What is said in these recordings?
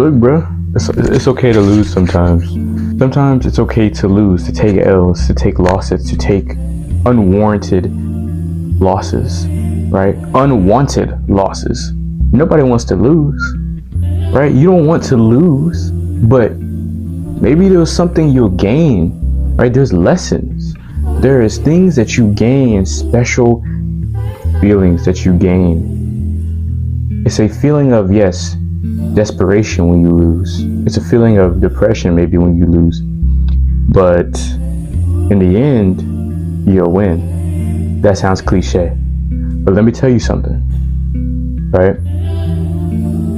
Look, bro, it's okay to lose sometimes. Sometimes it's okay to lose, to take L's, to take losses, to take unwarranted losses, right? Unwanted losses. Nobody wants to lose, right? You don't want to lose, but maybe there's something you'll gain, right? There's lessons. There is things that you gain, special feelings that you gain. It's a feeling of, yes, desperation when you lose. It's a feeling of depression maybe when you lose. But in the end, you'll win. That sounds cliche. But let me tell you something, right?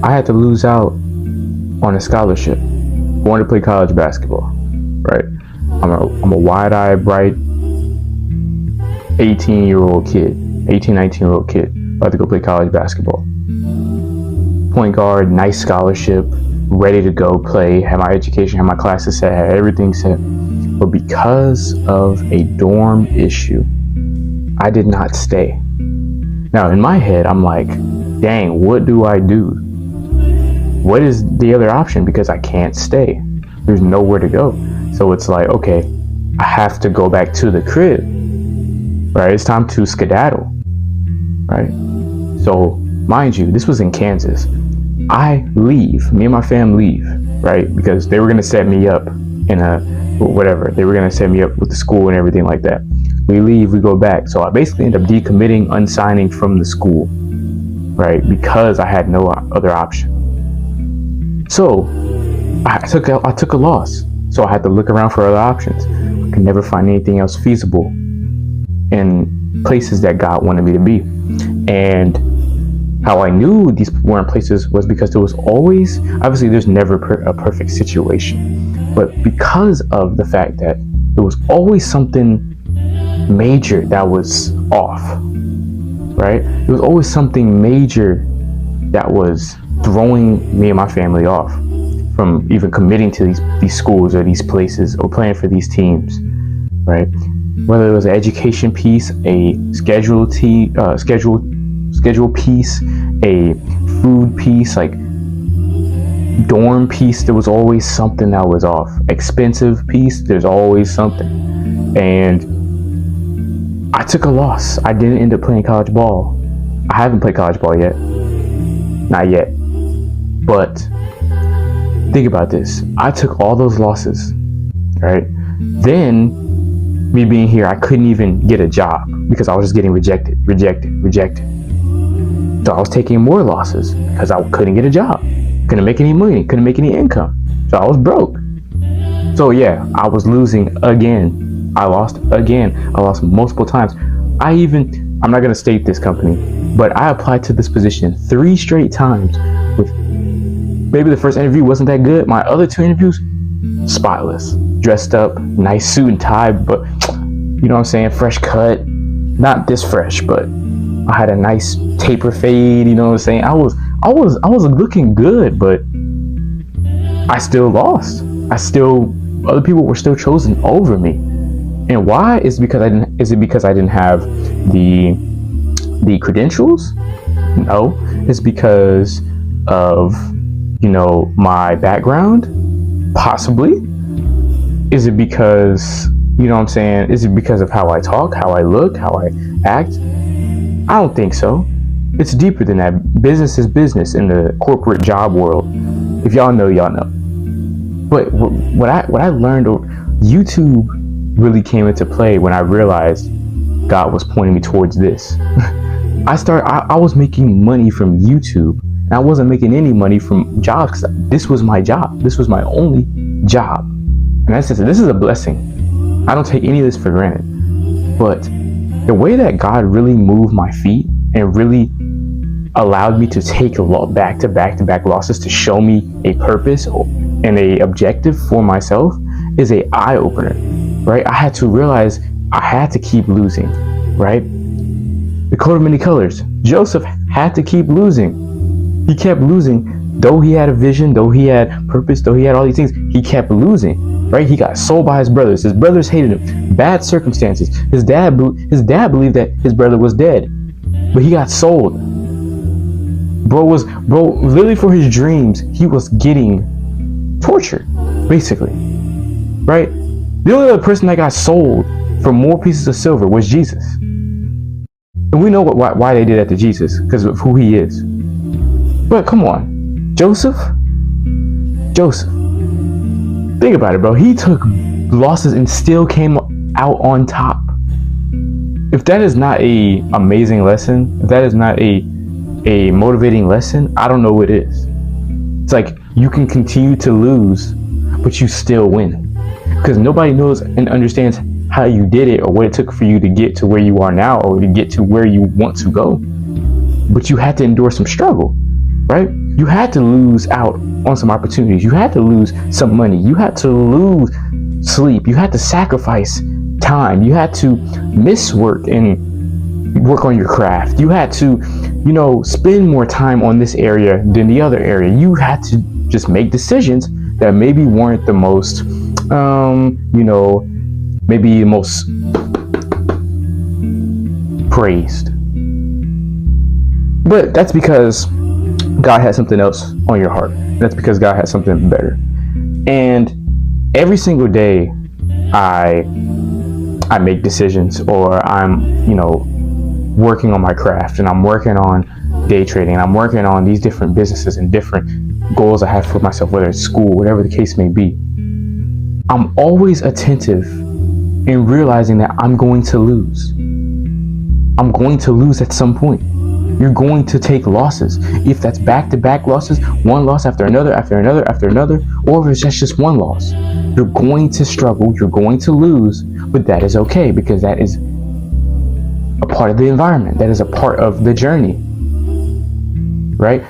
I had to lose out on a scholarship. I wanted to play college basketball, right? I'm a wide-eyed, bright 19-year-old kid, about to go play college basketball. Point guard, nice scholarship, ready to go play, had my education, had my classes set, had everything set. But because of a dorm issue, I did not stay. Now, in my head, I'm like, dang, what do I do? What is the other option? Because I can't stay. There's nowhere to go. So it's like, okay, I have to go back to the crib, right? It's time to skedaddle, right? So, mind you, this was in Kansas. I leave, me and my fam leave, right? Because they were going to set me up in they were going to set me up with the school and everything like that. We leave, we go back. So I basically end up decommitting, unsigning from the school, right? Because I had no other option. So I took a loss. So I had to look around for other options. I could never find anything else feasible in places that God wanted me to be. And how I knew these weren't places was because there was always, obviously there's never a perfect situation, but because of the fact that there was always something major that was off, right? There was always something major that was throwing me and my family off from even committing to these schools or these places or playing for these teams, right? Whether it was an education piece, a schedule piece, a food piece, like dorm piece, there was always something that was off. Expensive piece, there's always something. And I took a loss. I didn't end up playing college ball. I haven't played college ball yet. Not yet. But think about this. I took all those losses, right? Then, me being here, I couldn't even get a job because I was just getting rejected. So I was taking more losses because I couldn't get a job, couldn't make any money, couldn't make any income. So I was broke. So yeah, I was losing again. I lost again. I lost multiple times. I'm not going to state this company, but I applied to this position 3 straight times. With maybe the first interview wasn't that good. My other 2 interviews, spotless, dressed up, nice suit and tie, but you know what I'm saying, fresh cut. Not this fresh, but I had a nice taper fade, you know what I'm saying? I was looking good, but I still lost. Other people were still chosen over me. And why? Is it because I didn't have the credentials? No. It's because of, my background? Possibly. Is it because, you know what I'm saying? Is it because of how I talk, how I look, how I act? I don't think so. It's deeper than that. Business is business in the corporate job world. If y'all know, y'all know. But what I learned, YouTube really came into play when I realized God was pointing me towards this. I was making money from YouTube, and I wasn't making any money from jobs because this was my job. This was my only job, and this is a blessing. I don't take any of this for granted. But the way that God really moved my feet and really allowed me to take back-to-back losses to show me a purpose and a objective for myself is a eye-opener, right? I had to realize I had to keep losing, right? The coat of many colors. Joseph had to keep losing. He kept losing. Though he had a vision, though he had purpose, though he had all these things, he kept losing, right? He got sold by his brothers. His brothers hated him. Bad circumstances. His dad believed that his brother was dead, but he got sold. Bro, literally for his dreams, he was getting tortured, basically, right? The only other person that got sold for more pieces of silver was Jesus. And we know why they did that to Jesus, because of who he is. But come on, Joseph, think about it, bro. He took losses and still came out on top. If that is not a amazing lesson, if that is not a motivating lesson, I don't know what is. It's like you can continue to lose, but you still win, because nobody knows and understands how you did it or what it took for you to get to where you are now or to get to where you want to go. But you had to endure some struggle, right? You had to lose out on some opportunities. You had to lose some money. You had to lose sleep. You had to sacrifice time. You had to miss work and work on your craft. You had to, spend more time on this area than the other area. You had to just make decisions that maybe weren't the most, maybe the most praised. But that's because God had something else on your heart. That's because God had something better. And every single day I make decisions, or I'm, working on my craft, and I'm working on day trading, and I'm working on these different businesses and different goals I have for myself, whether it's school, whatever the case may be. I'm always attentive in realizing that I'm going to lose. I'm going to lose at some point. You're going to take losses. If that's back-to-back losses, one loss after another, after another, after another, or if it's just one loss, you're going to struggle, you're going to lose, but that is okay, because that is a part of the environment. That is a part of the journey, right?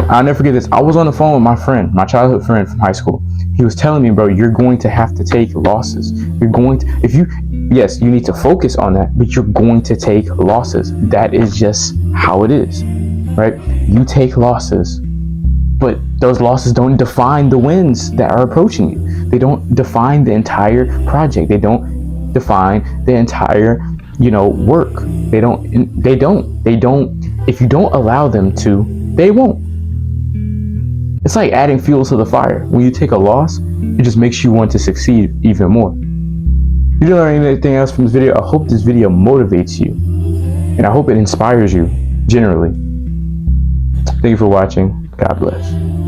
I'll never forget this. I was on the phone with my friend, my childhood friend from high school. He was telling me, bro, you're going to have to take losses. You're going to, yes, you need to focus on that, but you're going to take losses. That is just how it is, right? You take losses, but those losses don't define the wins that are approaching you. They don't define the entire project. They don't define the entire, work. They don't. If you don't allow them to, they won't. It's like adding fuel to the fire. When you take a loss, it just makes you want to succeed even more. If you didn't learn anything else from this video, I hope this video motivates you, and I hope it inspires you generally. Thank you for watching. God bless.